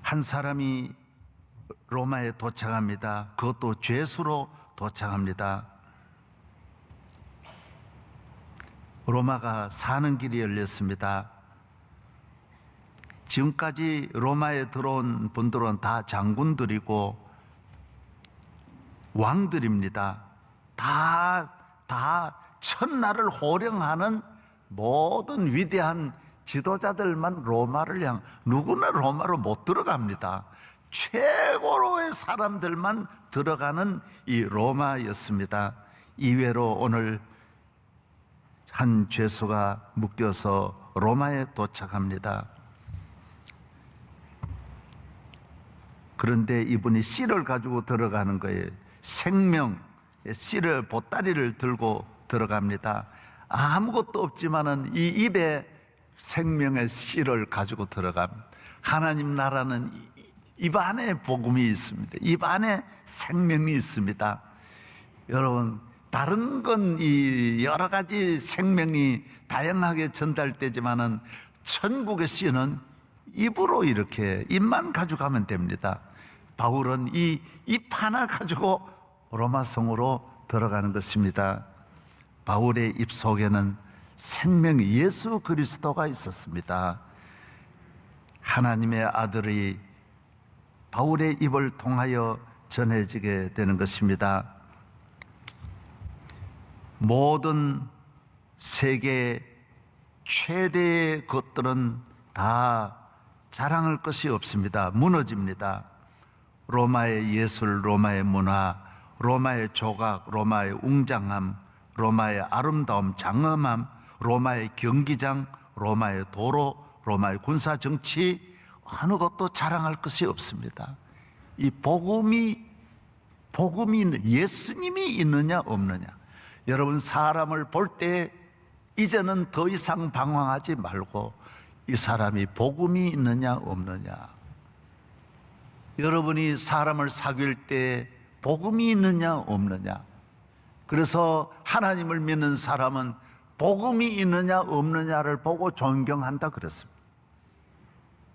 한 사람이 로마에 도착합니다. 그것도 죄수로 도착합니다. 로마가 사는 길이 열렸습니다. 지금까지 로마에 들어온 분들은 다 장군들이고 왕들입니다. 다 천나를 호령하는 모든 위대한 지도자들만 로마를 누구나 로마로 못 들어갑니다. 최고로의 사람들만 들어가는 이 로마였습니다. 이외로 오늘 한 죄수가 묶여서 로마에 도착합니다. 그런데 이분이 씨를 가지고 들어가는 거예요. 생명, 씨를, 보따리를 들고 들어갑니다. 아무것도 없지만은 이 입에 생명의 씨를 가지고 들어갑니다. 하나님 나라는 입 안에 복음이 있습니다. 입 안에 생명이 있습니다. 여러분, 다른 건 이 여러 가지 생명이 다양하게 전달되지만은 천국의 씨는 입으로 이렇게 입만 가져가면 됩니다. 바울은 이 입 하나 가지고 로마 성으로 들어가는 것입니다. 바울의 입 속에는 생명 예수 그리스도가 있었습니다. 하나님의 아들이 바울의 입을 통하여 전해지게 되는 것입니다. 모든 세계 최대의 것들은 다 자랑할 것이 없습니다. 무너집니다. 로마의 예술, 로마의 문화, 로마의 조각, 로마의 웅장함, 로마의 아름다움, 장엄함, 로마의 경기장, 로마의 도로, 로마의 군사 정치, 어느 것도 자랑할 것이 없습니다. 이 복음이 예수님이 있느냐 없느냐. 여러분, 사람을 볼 때 이제는 더 이상 방황하지 말고 이 사람이 복음이 있느냐 없느냐. 여러분이 사람을 사귈 때 복음이 있느냐 없느냐. 그래서 하나님을 믿는 사람은 복음이 있느냐 없느냐를 보고 존경한다 그랬습니다.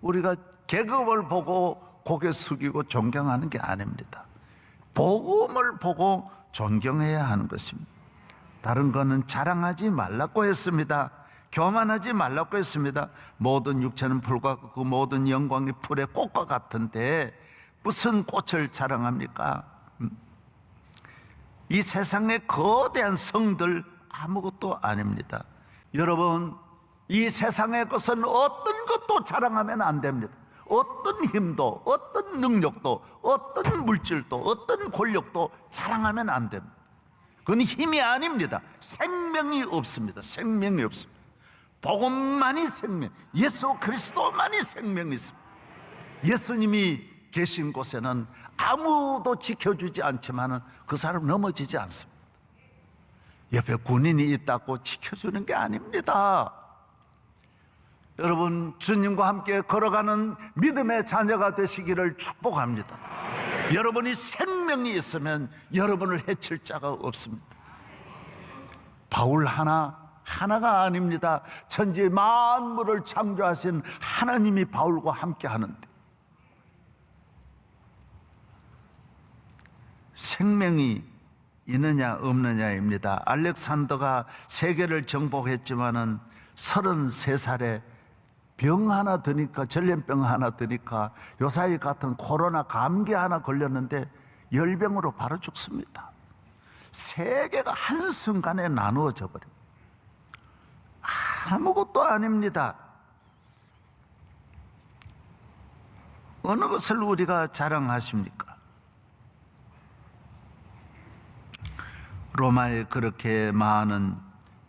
우리가 계급을 보고 고개 숙이고 존경하는 게 아닙니다. 복음을 보고 존경해야 하는 것입니다. 다른 거는 자랑하지 말라고 했습니다. 교만하지 말라고 했습니다. 모든 육체는 풀과 그 모든 영광이 풀의 꽃과 같은데 무슨 꽃을 자랑합니까? 이 세상의 거대한 성들 아무것도 아닙니다. 여러분, 이 세상의 것은 어떤 것도 자랑하면 안 됩니다. 어떤 힘도, 어떤 능력도, 어떤 물질도, 어떤 권력도 자랑하면 안 됩니다. 그건 힘이 아닙니다. 생명이 없습니다. 생명이 없습니다. 복음만이 생명, 예수 그리스도만이 생명이 있습니다. 예수님이 계신 곳에는 아무도 지켜주지 않지만은 그 사람 넘어지지 않습니다. 옆에 군인이 있다고 지켜주는 게 아닙니다. 여러분, 주님과 함께 걸어가는 믿음의 자녀가 되시기를 축복합니다. 여러분이 생명이 있으면 여러분을 해칠 자가 없습니다. 바울 하나가 아닙니다. 천지 만물을 창조하신 하나님이 바울과 함께 하는데 생명이 있느냐 없느냐입니다. 알렉산더가 세계를 정복했지만은 33살에 병 하나 드니까, 전염병 하나 드니까 요사이 같은 코로나 감기 하나 걸렸는데 열병으로 바로 죽습니다. 세계가 한순간에 나누어져 버립니다. 아무것도 아닙니다. 어느 것을 우리가 자랑하십니까? 로마에 그렇게 많은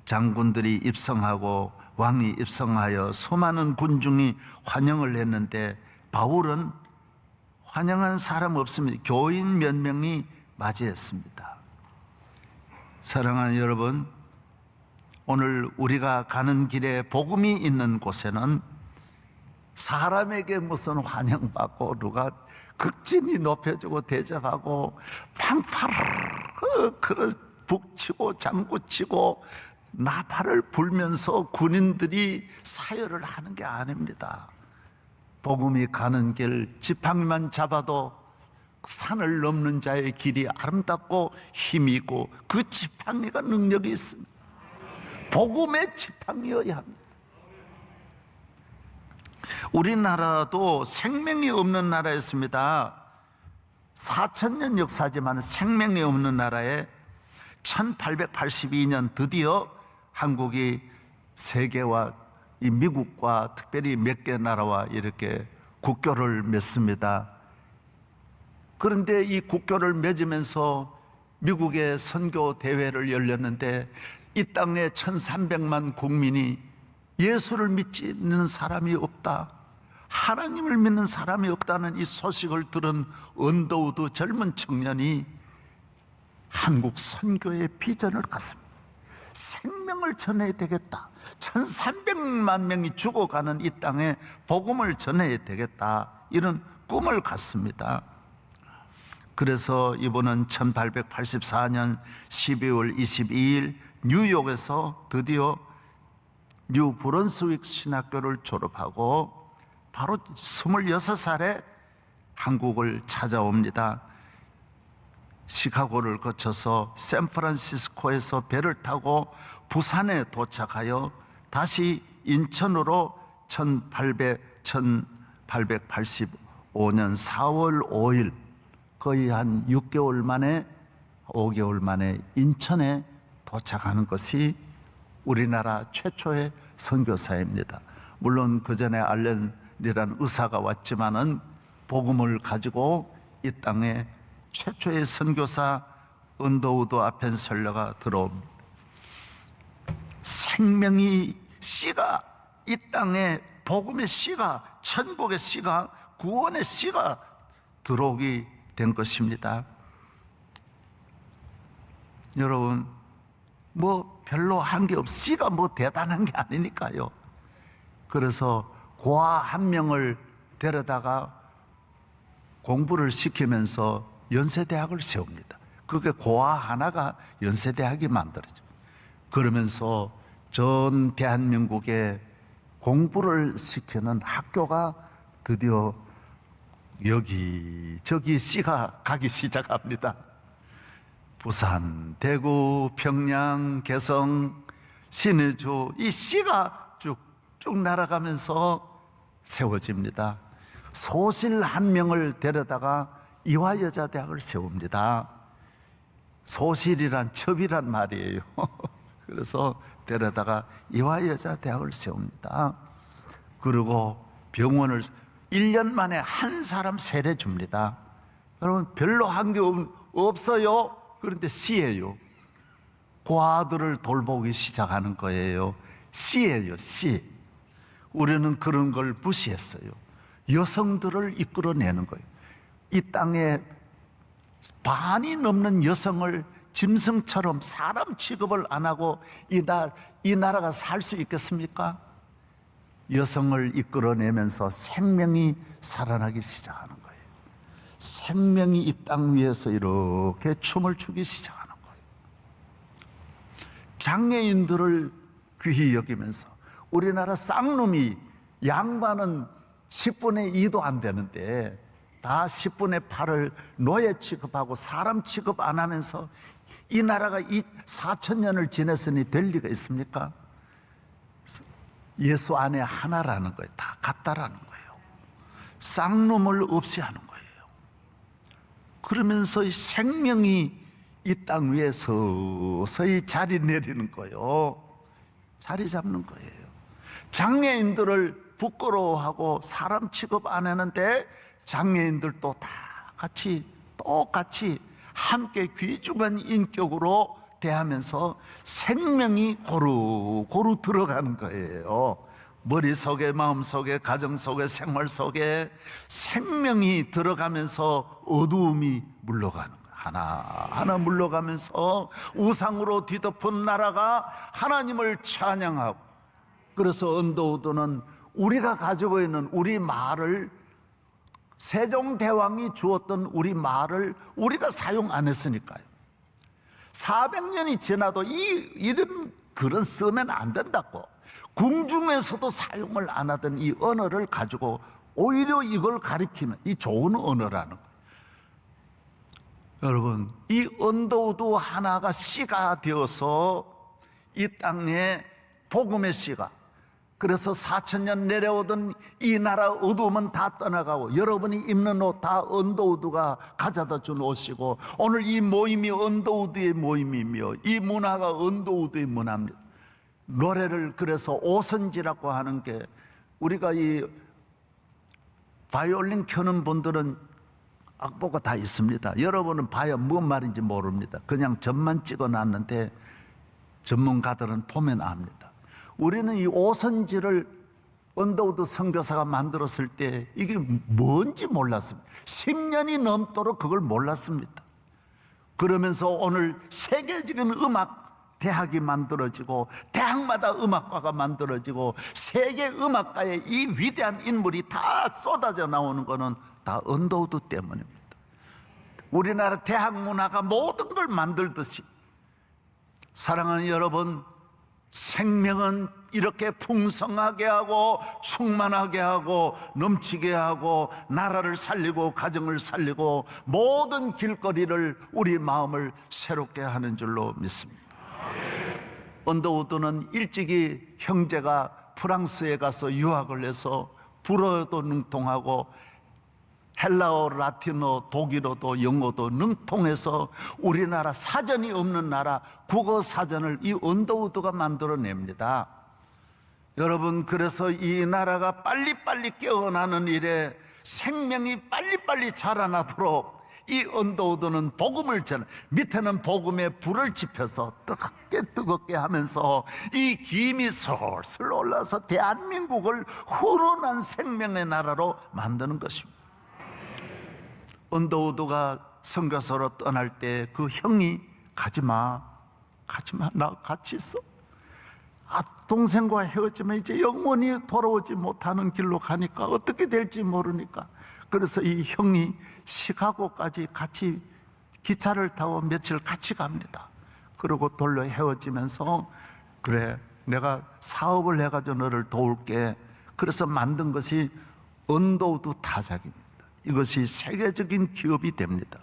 장군들이 입성하고 왕이 입성하여 수많은 군중이 환영을 했는데 바울은 환영한 사람 없습니다. 교인 몇 명이 맞이했습니다. 사랑하는 여러분, 오늘 우리가 가는 길에 복음이 있는 곳에는 사람에게 무슨 환영받고 누가 극진히 높여주고 대접하고 팡파르르 북치고 장구치고 나팔을 불면서 군인들이 사열을 하는 게 아닙니다. 복음이 가는 길, 지팡이만 잡아도 산을 넘는 자의 길이 아름답고 힘이 있고 그 지팡이가 능력이 있습니다. 복음의 지팡이여야 합니다. 우리나라도 생명이 없는 나라였습니다. 4,000년 역사지만 생명이 없는 나라에 1882년 드디어 한국이 세계와 이 미국과 특별히 몇 개 나라와 이렇게 국교를 맺습니다. 그런데 이 국교를 맺으면서 미국의 선교 대회를 열렸는데 이 땅에 1,300만 국민이 예수를 믿는 사람이 없다, 하나님을 믿는 사람이 없다는 이 소식을 들은 언더우드 젊은 청년이 한국 선교의 비전을 갖습니다. 생명을 전해야 되겠다. 1,300만 명이 죽어가는 이 땅에 복음을 전해야 되겠다. 이런 꿈을 갖습니다. 그래서 이분은 1884년 12월 22일 뉴욕에서 드디어 뉴 브런스윅 신학교를 졸업하고 바로 26살에 한국을 찾아옵니다. 시카고를 거쳐서 샌프란시스코에서 배를 타고 부산에 도착하여 다시 인천으로 1885년 4월 5일 거의 한 6개월 만에 5개월 만에 인천에 도착하는 것이 우리나라 최초의 선교사입니다. 물론 그 전에 알렌이라는 의사가 왔지만은 복음을 가지고 이 땅에 최초의 선교사 언더우드 아펜셀러가 들어옵니다. 생명이 씨가 이 땅에 복음의 씨가, 천국의 씨가, 구원의 씨가 들어오게 된 것입니다. 여러분, 뭐 별로 한 게 없, 씨가 뭐 대단한 게 아니니까요. 그래서 고아 한 명을 데려다가 공부를 시키면서 연세대학을 세웁니다. 그게 고아 하나가 연세대학이 만들어져. 그러면서 전 대한민국에 공부를 시키는 학교가 드디어 여기저기 씨가 가기 시작합니다. 부산, 대구, 평양, 개성, 신의주, 이 씨가 쭉쭉 날아가면서 세워집니다. 소실 한 명을 데려다가 이화여자대학을 세웁니다. 소실이란 첩이란 말이에요. 그래서 데려다가 이화여자대학을 세웁니다. 그리고 병원을 1년 만에 한 사람 세례 줍니다. 여러분, 별로 한 게 없어요. 그런데 씨예요. 고아들을 돌보기 시작하는 거예요. 씨예요, 씨. 우리는 그런 걸 무시했어요. 여성들을 이끌어내는 거예요. 이 땅에 반이 넘는 여성을 짐승처럼 사람 취급을 안 하고 이 나라가 살 수 있겠습니까? 여성을 이끌어내면서 생명이 살아나기 시작하는 거예요. 생명이 이 땅 위에서 이렇게 춤을 추기 시작하는 거예요. 장애인들을 귀히 여기면서 우리나라 쌍놈이 양반은 10분의 2도 안 되는데 다 10분의 8을 노예 취급하고 사람 취급 안 하면서 이 나라가 이 4,000년을 지냈으니 될 리가 있습니까? 예수 안에 하나라는 거예요. 다 같다라는 거예요. 쌍놈을 없이 하는 거예요. 그러면서 이 생명이 이 땅 위에 서서히 자리 내리는 거예요. 자리 잡는 거예요. 장애인들을 부끄러워하고 사람 취급 안 하는데 장애인들도 다 같이 똑같이 함께 귀중한 인격으로 대하면서 생명이 고루고루 들어가는 거예요. 머릿속에, 마음속에, 가정속에, 생활 속에 생명이 들어가면서 어두움이 물러가는 거예요. 하나하나 물러가면서 우상으로 뒤덮은 나라가 하나님을 찬양하고, 그래서 언더우드는 우리가 가지고 있는 우리 말을, 세종대왕이 주었던 우리 말을 우리가 사용 안 했으니까요. 400년이 지나도 이런 글은 쓰면 안 된다고, 궁중에서도 사용을 안 하던 이 언어를 가지고 오히려 이걸 가리키는 이 좋은 언어라는 거예요. 여러분, 이 언더우드 하나가 씨가 되어서 이 땅에 복음의 씨가, 그래서 4,000년 내려오던 이 나라 어두움은 다 떠나가고 여러분이 입는 옷 다 언더우드가 가져다 준 옷이고, 오늘 이 모임이 언더우드의 모임이며 이 문화가 언더우드의 문화입니다. 노래를 그래서 오선지라고 하는 게, 우리가 이 바이올린 켜는 분들은 악보가 다 있습니다. 여러분은 봐야 뭔 말인지 모릅니다. 그냥 점만 찍어놨는데 전문가들은 보면 압니다. 우리는 이 오선지를 언더우드 선교사가 만들었을 때 이게 뭔지 몰랐습니다. 10년이 넘도록 그걸 몰랐습니다. 그러면서 오늘 세계적인 음악 대학이 만들어지고 대학마다 음악과가 만들어지고 세계 음악가의 이 위대한 인물이 다 쏟아져 나오는 것은 다 언더우드 때문입니다. 우리나라 대학 문화가 모든 걸 만들듯이, 사랑하는 여러분, 생명은 이렇게 풍성하게 하고 충만하게 하고 넘치게 하고 나라를 살리고 가정을 살리고 모든 길거리를, 우리 마음을 새롭게 하는 줄로 믿습니다. 언더우드는 일찍이 형제가 프랑스에 가서 유학을 해서 불어도 능통하고 헬라어, 라틴어, 독일어도 영어도 능통해서 우리나라 사전이 없는 나라 국어 사전을 이 언더우드가 만들어냅니다. 여러분, 그래서 이 나라가 빨리빨리 깨어나는 일에 생명이 빨리빨리 자라나도록 이 언더우드는 복음을 전해, 밑에는 복음에 불을 지펴서 뜨겁게 하면서 이 김이 솔솔 올라서 대한민국을 훈훈한 생명의 나라로 만드는 것입니다. 언더우드가 선교사로 떠날 때 그 형이 가지마, 나 같이 있어. 동생과 헤어지면 이제 영원히 돌아오지 못하는 길로 가니까 어떻게 될지 모르니까, 그래서 이 형이 시카고까지 같이 기차를 타고 며칠 같이 갑니다. 그리고 돌려 헤어지면서, 그래, 내가 사업을 해가지고 너를 도울게. 그래서 만든 것이 언더우드 타작입니다. 이것이 세계적인 기업이 됩니다.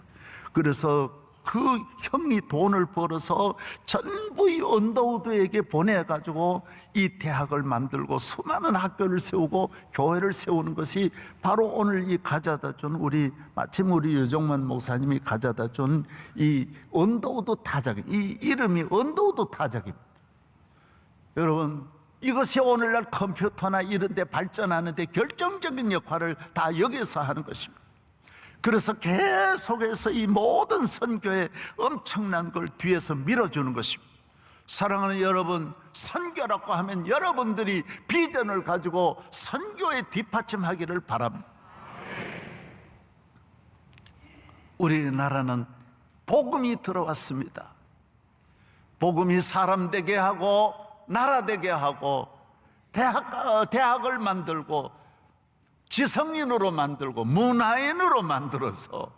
그래서 그 형이 돈을 벌어서 전부 이 언더우드에게 보내가지고 이 대학을 만들고 수많은 학교를 세우고 교회를 세우는 것이 바로 오늘 이 가져다 준, 마침 우리 유정만 목사님이 가져다 준 이 언더우드 타작입니다. 이 이름이 언더우드 타작입니다. 여러분, 이것이 오늘날 컴퓨터나 이런 데 발전하는 데 결정적인 역할을 다 여기서 하는 것입니다. 그래서 계속해서 이 모든 선교에 엄청난 걸 뒤에서 밀어주는 것입니다. 사랑하는 여러분, 선교라고 하면 여러분들이 비전을 가지고 선교에 뒷받침하기를 바랍니다. 우리나라는 복음이 들어왔습니다. 복음이 사람 되게 하고 나라 되게 하고 대학을 만들고 지성인으로 만들고 문화인으로 만들어서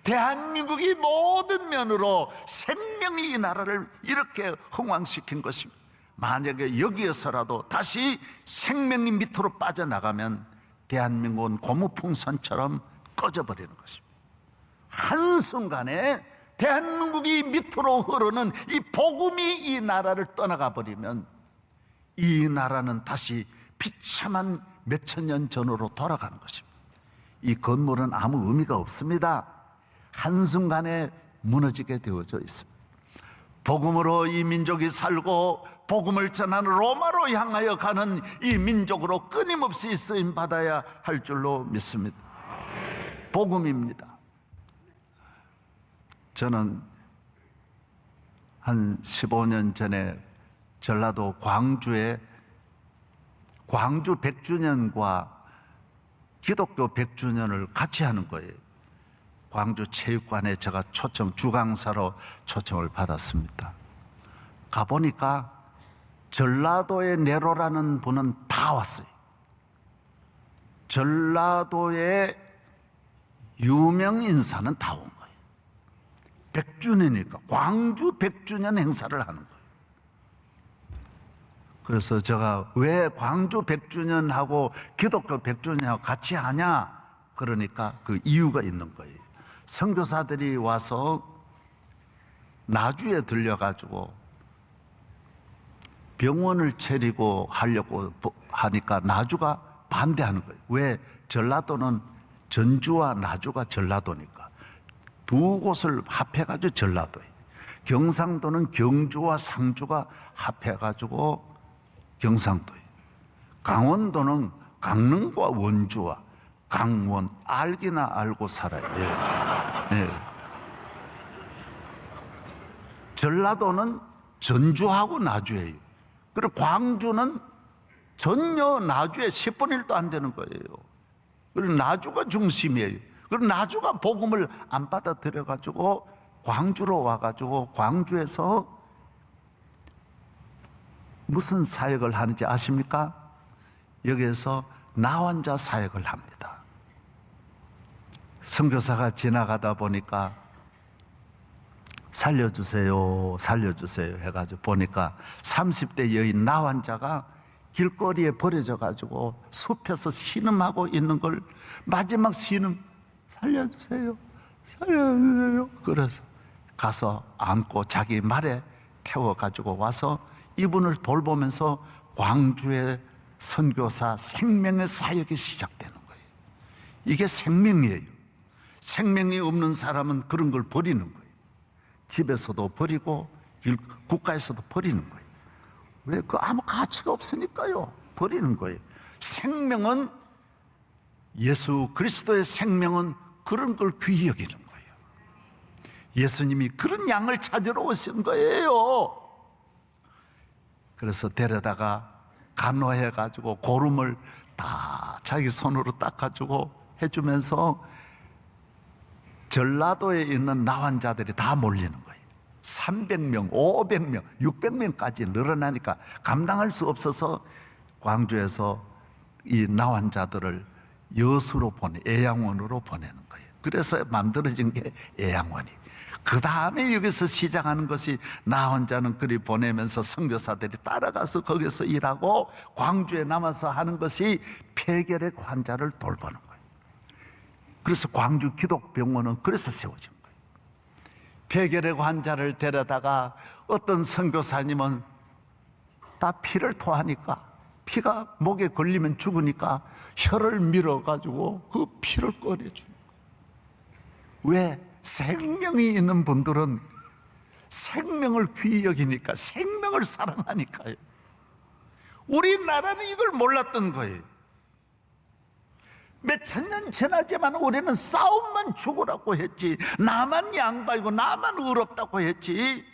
대한민국이 모든 면으로 생명이 이 나라를 이렇게 흥왕시킨 것입니다. 만약에 여기에서라도 다시 생명이 밑으로 빠져나가면 대한민국은 고무풍선처럼 꺼져버리는 것입니다. 한순간에 대한민국이 밑으로 흐르는 이 복음이 이 나라를 떠나가 버리면 이 나라는 다시 비참한 몇천 년 전으로 돌아가는 것입니다. 이 건물은 아무 의미가 없습니다. 한순간에 무너지게 되어져 있습니다. 복음으로 이 민족이 살고 복음을 전하는 로마로 향하여 가는 이 민족으로 끊임없이 쓰임 받아야 할 줄로 믿습니다. 복음입니다. 저는 한 15년 전에 전라도 광주에 광주 100주년과 기독교 100주년을 같이 하는 거예요. 광주 체육관에 제가 주강사로 초청을 받았습니다. 가보니까 전라도의 네로라는 분은 다 왔어요. 전라도의 유명 인사는 다 온 거예요. 100주년이니까 광주 100주년 행사를 하는 거예요. 그래서 제가 왜 광주 100주년하고 기독교 100주년하고 같이 하냐? 그러니까 그 이유가 있는 거예요. 선교사들이 와서 나주에 들려가지고 병원을 차리고 하려고 하니까 나주가 반대하는 거예요. 왜? 전라도는 전주와 나주가 전라도니까 두 곳을 합해가지고 전라도예요. 경상도는 경주와 상주가 합해가지고 경상도예요. 강원도는 강릉과 원주와 강원, 알기나 알고 살아요. 예. 예. 전라도는 전주하고 나주예요. 그리고 광주는 전혀 나주에 10분의 1도 안 되는 거예요. 그리고 나주가 중심이에요. 그리고 나주가 복음을 안 받아들여가지고 광주로 와가지고 광주에서 무슨 사역을 하는지 아십니까? 여기에서 나환자 사역을 합니다. 선교사가 지나가다 보니까 살려주세요, 살려주세요 해가지고 보니까 30대 여인 나환자가 길거리에 버려져가지고 숲에서 신음하고 있는 걸 마지막 신음, 살려주세요, 살려주세요. 그래서 가서 안고 자기 말에 태워가지고 와서 이분을 돌보면서 광주의 선교사 생명의 사역이 시작되는 거예요. 이게 생명이에요. 생명이 없는 사람은 그런 걸 버리는 거예요. 집에서도 버리고 국가에서도 버리는 거예요. 왜? 그 아무 가치가 없으니까요. 버리는 거예요. 생명은, 예수 그리스도의 생명은 그런 걸 귀히 여기는 거예요. 예수님이 그런 양을 찾으러 오신 거예요. 그래서 데려다가 간호해가지고 고름을 다 자기 손으로 닦아주고 해주면서 전라도에 있는 나환자들이 다 몰리는 거예요. 300명, 500명, 600명까지 늘어나니까 감당할 수 없어서 광주에서 이 나환자들을 여수로 애양원으로 보내는 거예요. 그래서 만들어진 게 애양원이. 그 다음에 여기서 시작하는 것이 나환자는 그리 보내면서 선교사들이 따라가서 거기서 일하고 광주에 남아서 하는 것이 폐결핵 환자를 돌보는 거예요. 그래서 광주 기독병원은 그래서 세워진 거예요. 폐결핵 환자를 데려다가 어떤 선교사님은 다 피를 토하니까 피가 목에 걸리면 죽으니까 혀를 밀어가지고 그 피를 꺼내주는 거예요. 왜? 생명이 있는 분들은 생명을 귀히 여기니까, 생명을 사랑하니까요. 우리나라는 이걸 몰랐던 거예요. 몇천 년 지나지만 우리는 싸움만 죽으라고 했지, 나만 양발이고 나만 의롭다고 했지,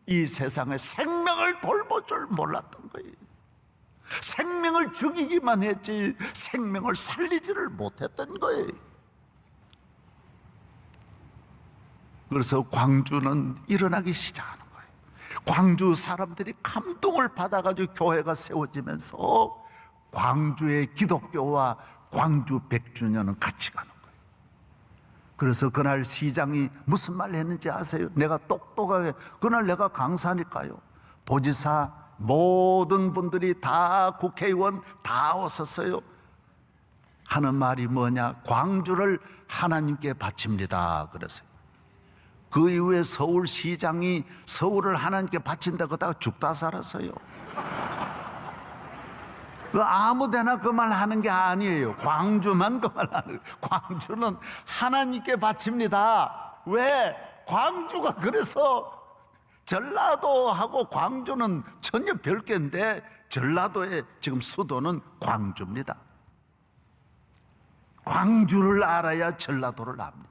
이 세상에 생명을 돌볼 몰랐던 거예요. 생명을 죽이기만 했지 생명을 살리지를 못했던 거예요. 그래서 광주는 일어나기 시작하는 거예요. 광주 사람들이 감동을 받아가지고 교회가 세워지면서 광주의 기독교와 광주 100주년은 같이 가는 거예요. 그래서 그날 시장이 무슨 말 했는지 아세요? 내가 똑똑하게, 그날 내가 강사니까요. 도지사 모든 분들이 다, 국회의원 다 오셨어요. 하는 말이 뭐냐? 광주를 하나님께 바칩니다. 그랬어요. 그 이후에 서울시장이 서울을 하나님께 바친다고 하다가 죽다 살았어요. 그 아무데나 그 말 하는 게 아니에요. 광주만 그 말 하는 거예요. 광주는 하나님께 바칩니다. 왜? 광주가 그래서 전라도하고 광주는 전혀 별개인데 전라도의 지금 수도는 광주입니다. 광주를 알아야 전라도를 압니다.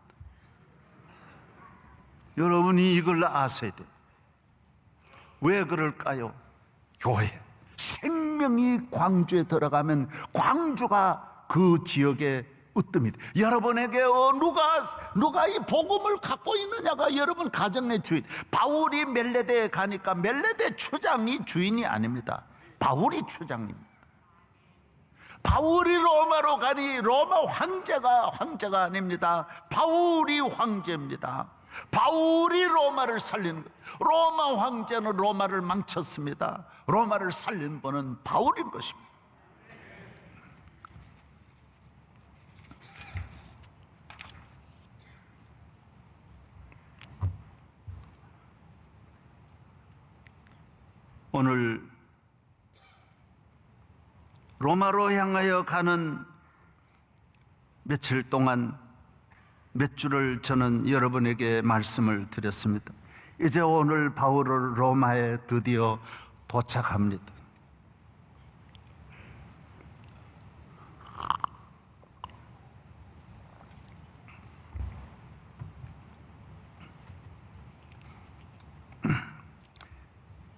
여러분이 이걸 아셔야 돼요. 왜 그럴까요? 교회. 생명이 광주에 들어가면 광주가 그 지역의 으뜸이 돼요. 여러분에게 누가 이 복음을 갖고 있느냐가 여러분 가정의 주인. 바울이 멜레데에 가니까 멜레데 추장이 주인이 아닙니다. 바울이 추장입니다. 바울이 로마로 가니 로마 황제가 아닙니다. 바울이 황제입니다. 바울이 로마를 살리는 것. 로마 황제는 로마를 망쳤습니다. 로마를 살린 분은 바울인 것입니다. 오늘 로마로 향하여 가는 며칠 동안 몇 주를 저는 여러분에게 말씀을 드렸습니다. 이제 오늘 바울은 로마에 드디어 도착합니다.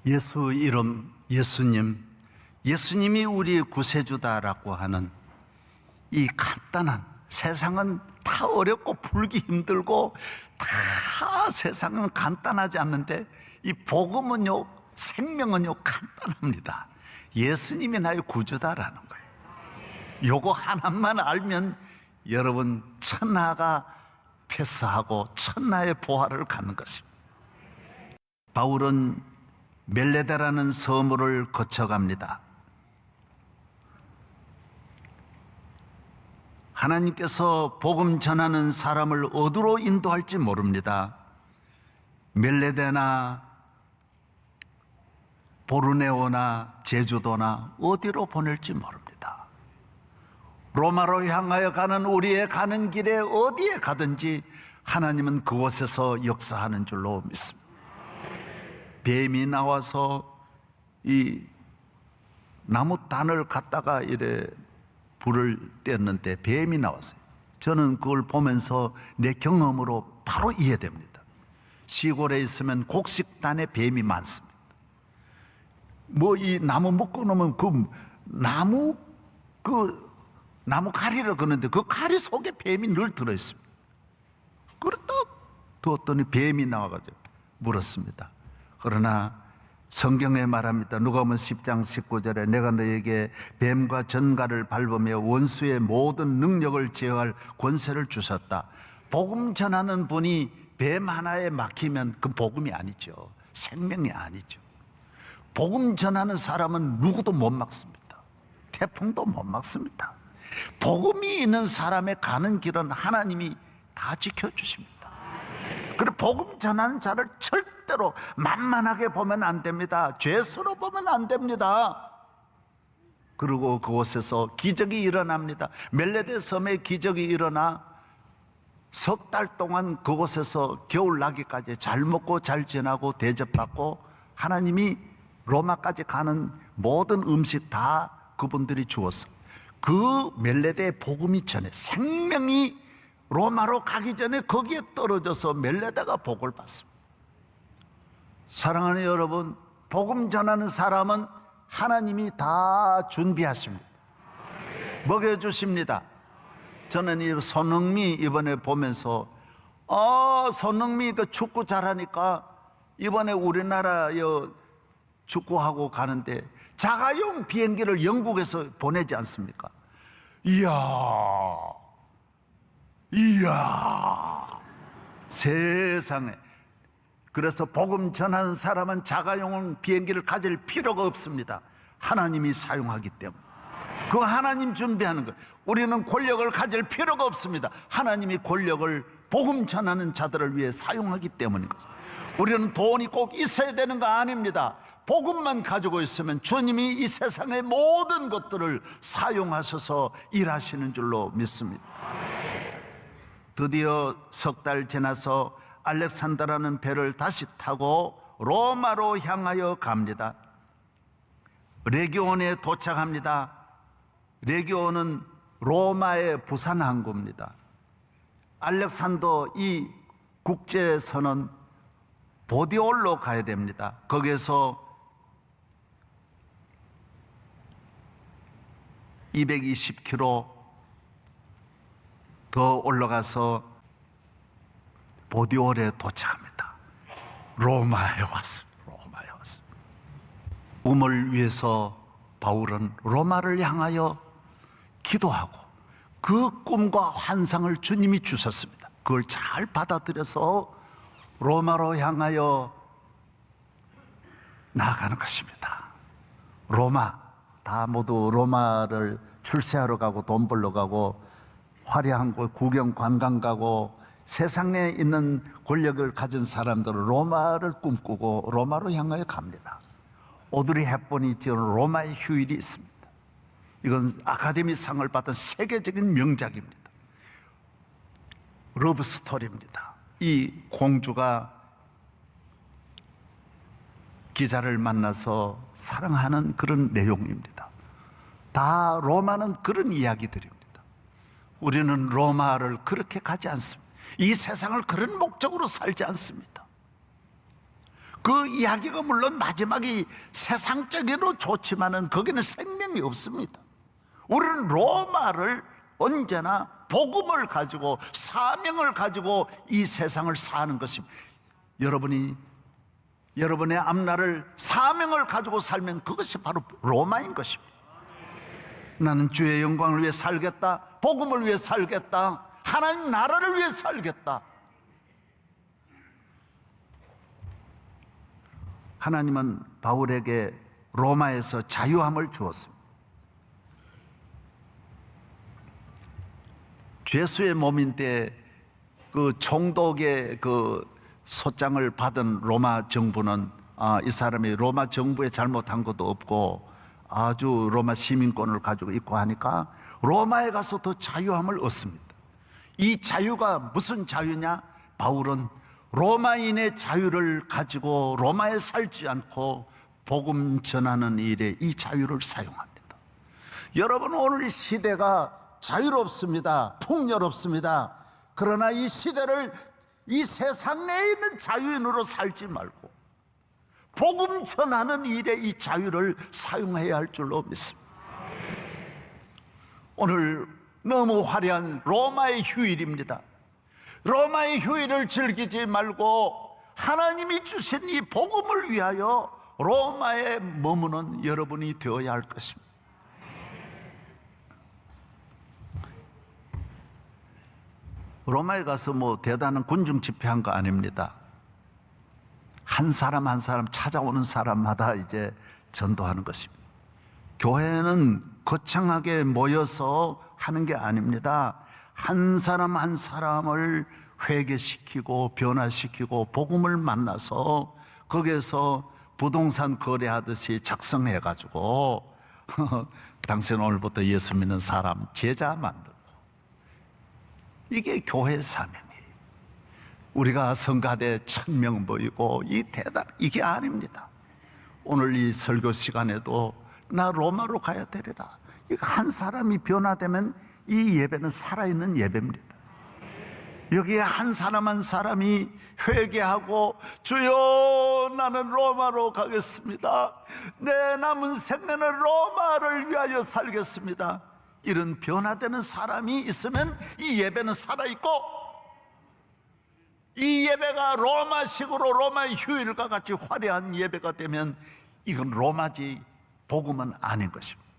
예수 이름, 예수님이 우리의 구세주다라고 하는 이 간단한, 세상은 다 어렵고 풀기 힘들고 다 세상은 간단하지 않는데 이 복음은요, 생명은요 간단합니다. 예수님이 나의 구주다라는 거예요. 요거 하나만 알면 여러분 천하가 패스하고 천하의 보화를 갖는 것입니다. 바울은 멜레다라는 섬을 거쳐갑니다. 하나님께서 복음 전하는 사람을 어디로 인도할지 모릅니다. 멜레데나 보르네오나 제주도나 어디로 보낼지 모릅니다. 로마로 향하여 가는 우리의 가는 길에 어디에 가든지 하나님은 그곳에서 역사하는 줄로 믿습니다. 뱀이 나와서 이 나무 단을 갖다가 이래 불을 뗐는데 뱀이 나왔어요. 저는 그걸 보면서 내 경험으로 바로 이해됩니다. 시골에 있으면 곡식단에 뱀이 많습니다. 뭐 이 나무 묶어놓으면 나무 가리를 그는데 그 가리 속에 뱀이 늘 들어있습니다. 그걸 딱 두었더니 뱀이 나와가지고 물었습니다. 그러나 성경에 말합니다. 누가복음 10장 19절에 내가 너에게 뱀과 전갈을 밟으며 원수의 모든 능력을 제어할 권세를 주셨다. 복음 전하는 분이 뱀 하나에 막히면 그 복음이 아니죠. 생명이 아니죠. 복음 전하는 사람은 누구도 못 막습니다. 태풍도 못 막습니다. 복음이 있는 사람의 가는 길은 하나님이 다 지켜주십니다. 그리고 복음 전하는 자를 절대로 만만하게 보면 안 됩니다. 죄수로 보면 안 됩니다. 그리고 그곳에서 기적이 일어납니다. 멜레데 섬에 기적이 일어나 석 달 동안 그곳에서 겨울 나기까지 잘 먹고 잘 지나고 대접받고 하나님이 로마까지 가는 모든 음식 다 그분들이 주었어요. 그 멜레데의 복음이 전해 생명이 로마로 가기 전에 거기에 떨어져서 멜레다가 복을 받습니다. 사랑하는 여러분, 복음 전하는 사람은 하나님이 다 준비하십니다. 먹여주십니다. 저는 이 손흥미 이번에 보면서 손흥미 그 축구 잘하니까 이번에 우리나라 축구하고 가는데 자가용 비행기를 영국에서 보내지 않습니까? 이야 세상에. 그래서 복음 전하는 사람은 자가용 비행기를 가질 필요가 없습니다. 하나님이 사용하기 때문에. 그거 하나님 준비하는 거예요. 우리는 권력을 가질 필요가 없습니다. 하나님이 권력을 복음 전하는 자들을 위해 사용하기 때문인 거죠. 우리는 돈이 꼭 있어야 되는 거 아닙니다. 복음만 가지고 있으면 주님이 이 세상의 모든 것들을 사용하셔서 일하시는 줄로 믿습니다. 드디어 석 달 지나서 알렉산더라는 배를 다시 타고 로마로 향하여 갑니다. 레기온에 도착합니다. 레기온은 로마의 부산 항구입니다. 알렉산더 이 국제선은 보디올로 가야 됩니다. 거기에서 220km 더 올라가서 보디올에 도착합니다. 로마에 왔습니다. 우물 위에서 바울은 로마를 향하여 기도하고 그 꿈과 환상을 주님이 주셨습니다. 그걸 잘 받아들여서 로마로 향하여 나아가는 것입니다. 로마, 다 모두 로마를 출세하러 가고 돈 벌러 가고 화려한 곳 구경 관광 가고 세상에 있는 권력을 가진 사람들은 로마를 꿈꾸고 로마로 향하여 갑니다. 오드리 헵번이 지은 로마의 휴일이 있습니다. 이건 아카데미 상을 받은 세계적인 명작입니다. 러브 스토리입니다. 이 공주가 기자를 만나서 사랑하는 그런 내용입니다. 다 로마는 그런 이야기들입니다. 우리는 로마를 그렇게 가지 않습니다. 이 세상을 그런 목적으로 살지 않습니다. 그 이야기가 물론 마지막이 세상적으로 좋지만은 거기는 생명이 없습니다. 우리는 로마를 언제나 복음을 가지고 사명을 가지고 이 세상을 사는 것입니다. 여러분의 앞날을 사명을 가지고 살면 그것이 바로 로마인 것입니다. 나는 주의 영광을 위해 살겠다. 복음을 위해 살겠다. 하나님 나라를 위해 살겠다. 하나님은 바울에게 로마에서 자유함을 주었습니다. 죄수의 몸인데 그 총독의 그 소장을 받은 로마 정부는 이 사람이 로마 정부에 잘못한 것도 없고 아주 로마 시민권을 가지고 있고 하니까 로마에 가서 더 자유함을 얻습니다. 이 자유가 무슨 자유냐? 바울은 로마인의 자유를 가지고 로마에 살지 않고 복음 전하는 일에 이 자유를 사용합니다. 여러분, 오늘 이 시대가 자유롭습니다. 풍요롭습니다. 그러나 이 시대를 이 세상에 있는 자유인으로 살지 말고 복음 전하는 일에 이 자유를 사용해야 할 줄로 믿습니다. 오늘 너무 화려한 로마의 휴일입니다. 로마의 휴일을 즐기지 말고 하나님이 주신 이 복음을 위하여 로마에 머무는 여러분이 되어야 할 것입니다. 로마에 가서 뭐 대단한 군중 집회한 거 아닙니다. 한 사람 한 사람 찾아오는 사람마다 이제 전도하는 것입니다. 교회는 거창하게 모여서 하는 게 아닙니다. 한 사람 한 사람을 회개시키고 변화시키고 복음을 만나서 거기에서 부동산 거래하듯이 작성해가지고 당신 오늘부터 예수 믿는 사람 제자 만들고, 이게 교회 사명이에요. 우리가 성가대 1000명 모이고 이게 아닙니다. 오늘 이 설교 시간에도 나 로마로 가야 되리라. 이거 한 사람이 변화되면 이 예배는 살아있는 예배입니다. 여기에 한 사람 한 사람이 회개하고 주여 나는 로마로 가겠습니다. 내 남은 생애는 로마를 위하여 살겠습니다. 이런 변화되는 사람이 있으면 이 예배는 살아있고, 이 예배가 로마식으로 로마의 휴일과 같이 화려한 예배가 되면 이건 로마지 복음은 아닌 것입니다.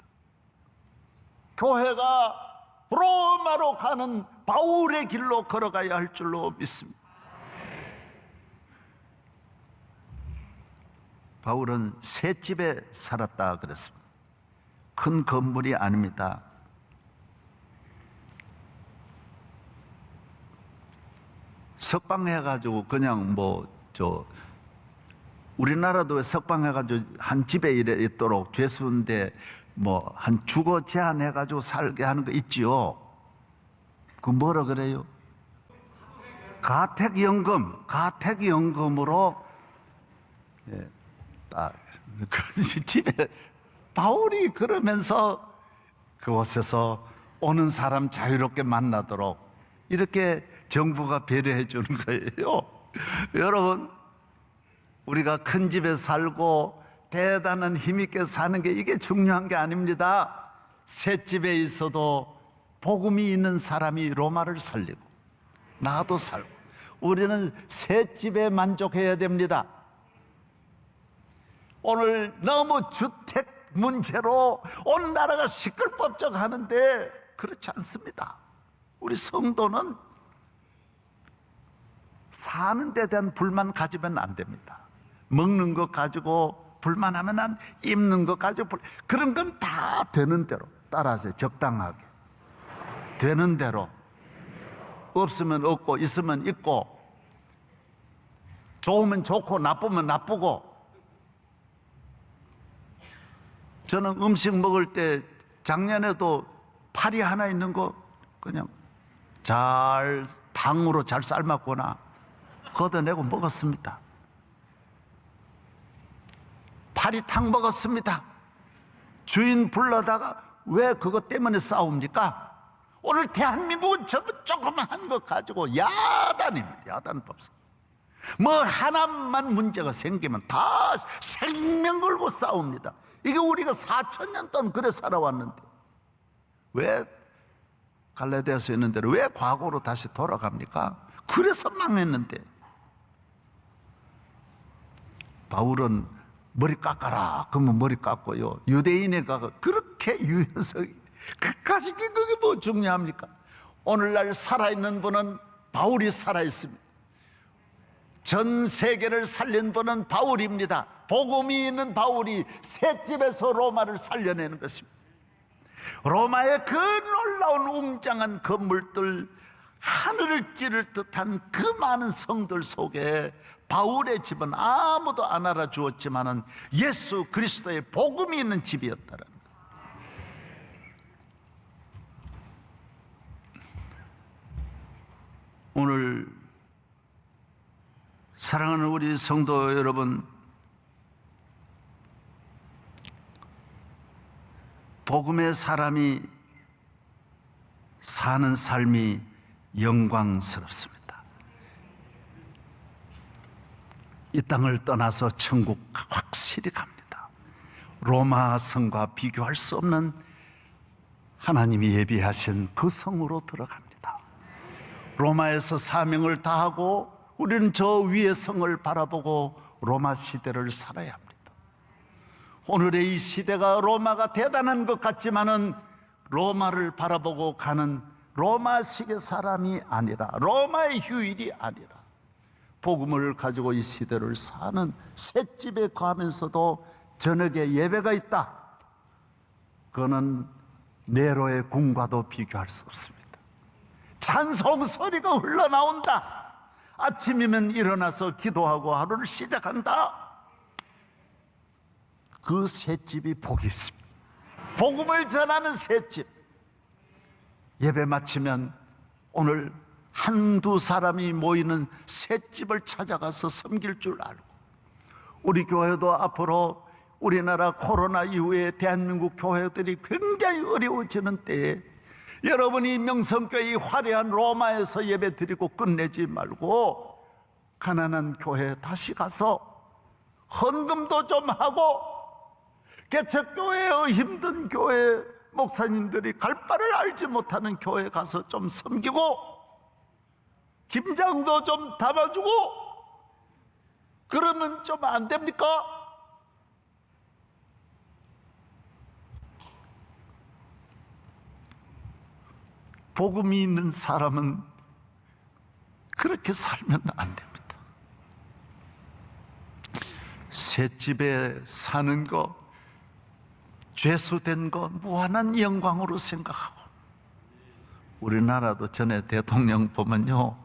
교회가 로마로 가는 바울의 길로 걸어가야 할 줄로 믿습니다. 바울은 새 집에 살았다 그랬습니다. 큰 건물이 아닙니다. 석방해가지고 그냥 우리나라도 석방해가지고 한 집에 있도록 죄수인데 한 주거 제한해가지고 살게 하는 거 있지요. 그 뭐라 그래요? 가택연금으로 그 집에 바울이 그러면서 그곳에서 오는 사람 자유롭게 만나도록 이렇게 정부가 배려해 주는 거예요. 여러분, 우리가 큰 집에 살고 대단한 힘있게 사는 게 이게 중요한 게 아닙니다. 새 집에 있어도 복음이 있는 사람이 로마를 살리고 나도 살고, 우리는 새 집에 만족해야 됩니다. 오늘 너무 주택 문제로 온 나라가 시끌벅적 하는데 그렇지 않습니다. 우리 성도는 사는 데 대한 불만 가지면 안 됩니다. 먹는 것 가지고 불만하면 입는 것 가지고 그런 건 다 되는 대로 따라서 적당하게 되는 대로, 없으면 없고 있으면 있고, 좋으면 좋고 나쁘면 나쁘고. 저는 음식 먹을 때 작년에도 파리 하나 있는 거 그냥 잘 당으로 잘 삶았거나 걷어내고 먹었습니다. 파리탕 먹었습니다. 주인 불러다가 왜 그것 때문에 싸웁니까? 오늘 대한민국은 전부 조그만 것 가지고 야단입니다. 야단법석. 뭐 하나만 문제가 생기면 다 생명 걸고 싸웁니다. 이게 우리가 4,000년 동안 그래 살아왔는데 왜 갈라디아서 있는 대로 왜 과거로 다시 돌아갑니까? 그래서 망했는데. 바울은 머리 깎아라 그러면 머리 깎고요, 유대인에가 그렇게 유연성이 그까지 그게 뭐 중요합니까? 오늘날 살아있는 분은 바울이 살아있습니다. 전 세계를 살린 분은 바울입니다. 복음이 있는 바울이 셋집에서 로마를 살려내는 것입니다. 로마의 그 놀라운 웅장한 건물들, 하늘을 찌를 듯한 그 많은 성들 속에 바울의 집은 아무도 안 알아주었지만은 예수 그리스도의 복음이 있는 집이었다는 것. 오늘 사랑하는 우리 성도 여러분, 복음의 사람이 사는 삶이 영광스럽습니다. 이 땅을 떠나서 천국 확실히 갑니다. 로마 성과 비교할 수 없는 하나님이 예비하신 그 성으로 들어갑니다. 로마에서 사명을 다하고 우리는 저 위의 성을 바라보고 로마 시대를 살아야 합니다. 오늘의 이 시대가 로마가 대단한 것 같지만은 로마를 바라보고 가는 로마식의 사람이 아니라, 로마의 휴일이 아니라 복음을 가지고 이 시대를 사는 셋집에 가면서도 저녁에 예배가 있다. 그거는 네로의 궁과도 비교할 수 없습니다. 찬송 소리가 흘러나온다. 아침이면 일어나서 기도하고 하루를 시작한다. 그 셋집이 복이 있습니다. 복음을 전하는 셋집. 예배 마치면 오늘 한두 사람이 모이는 셋집을 찾아가서 섬길 줄 알고, 우리 교회도 앞으로 우리나라 코로나 이후에 대한민국 교회들이 굉장히 어려워지는 때에 여러분이 명성교회의 화려한 로마에서 예배 드리고 끝내지 말고 가난한 교회에 다시 가서 헌금도 좀 하고, 개척교회의 힘든 교회 목사님들이 갈 바를 알지 못하는 교회에 가서 좀 섬기고 김장도 좀 담아주고 그러면 좀 안 됩니까? 복음이 있는 사람은 그렇게 살면 안 됩니다. 셋집에 사는 거, 죄수된 거 무한한 영광으로 생각하고, 우리나라도 전에 대통령 보면요,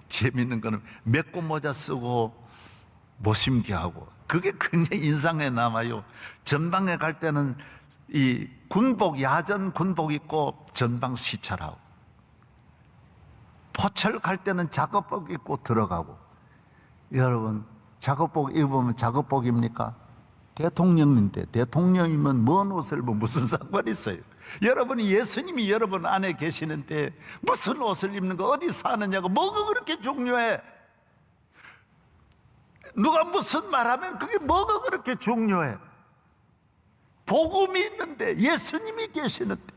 재밌는 거는 메꿔 모자 쓰고 모심기하고 그게 굉장히 인상에 남아요. 전방에 갈 때는 이 군복, 야전 군복 입고 전방 시찰하고, 포철 갈 때는 작업복 입고 들어가고. 여러분, 작업복 입으면 작업복입니까? 대통령인데, 대통령이면 뭔 옷을 입으면 무슨 상관이 있어요? 여러분이 예수님이 여러분 안에 계시는데 무슨 옷을 입는 거, 어디 사느냐가 뭐가 그렇게 중요해? 누가 무슨 말하면 그게 뭐가 그렇게 중요해? 복음이 있는데, 예수님이 계시는데.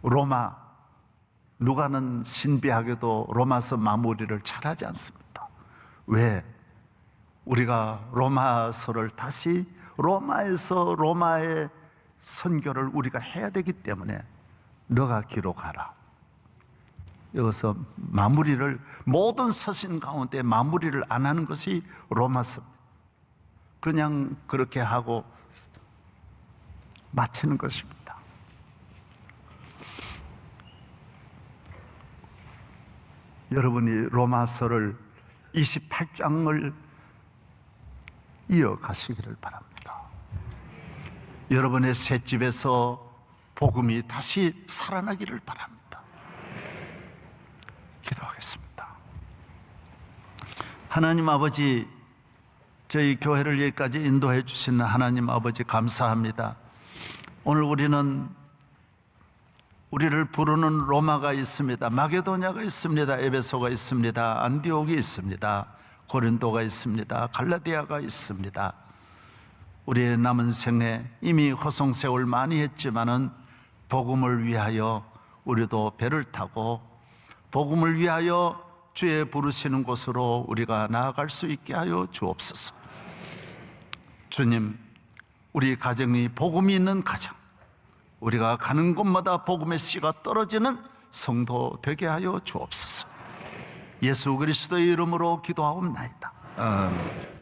로마, 누가는 신비하게도 로마서 마무리를 잘하지 않습니다. 왜? 우리가 로마서를 다시 로마에서 로마의 선교를 우리가 해야 되기 때문에 너가 기록하라. 여기서 마무리를, 모든 서신 가운데 마무리를 안 하는 것이 로마서입니다. 그냥 그렇게 하고 마치는 것입니다. 여러분이 로마서를 28장을 이어가시기를 바랍니다. 여러분의 셋집에서 복음이 다시 살아나기를 바랍니다. 기도하겠습니다. 하나님 아버지, 저희 교회를 여기까지 인도해 주시는 하나님 아버지 감사합니다. 오늘 우리를 부르는 로마가 있습니다. 마게도냐가 있습니다. 에베소가 있습니다. 안디옥이 있습니다. 고린도가 있습니다. 갈라디아가 있습니다. 우리의 남은 생에 이미 호송세월 많이 했지만은 복음을 위하여 우리도 배를 타고 복음을 위하여 주의 부르시는 곳으로 우리가 나아갈 수 있게 하여 주옵소서. 주님, 우리 가정이 복음이 있는 가정, 우리가 가는 곳마다 복음의 씨가 떨어지는 성도 되게 하여 주옵소서. 예수 그리스도의 이름으로 기도하옵나이다. 아멘.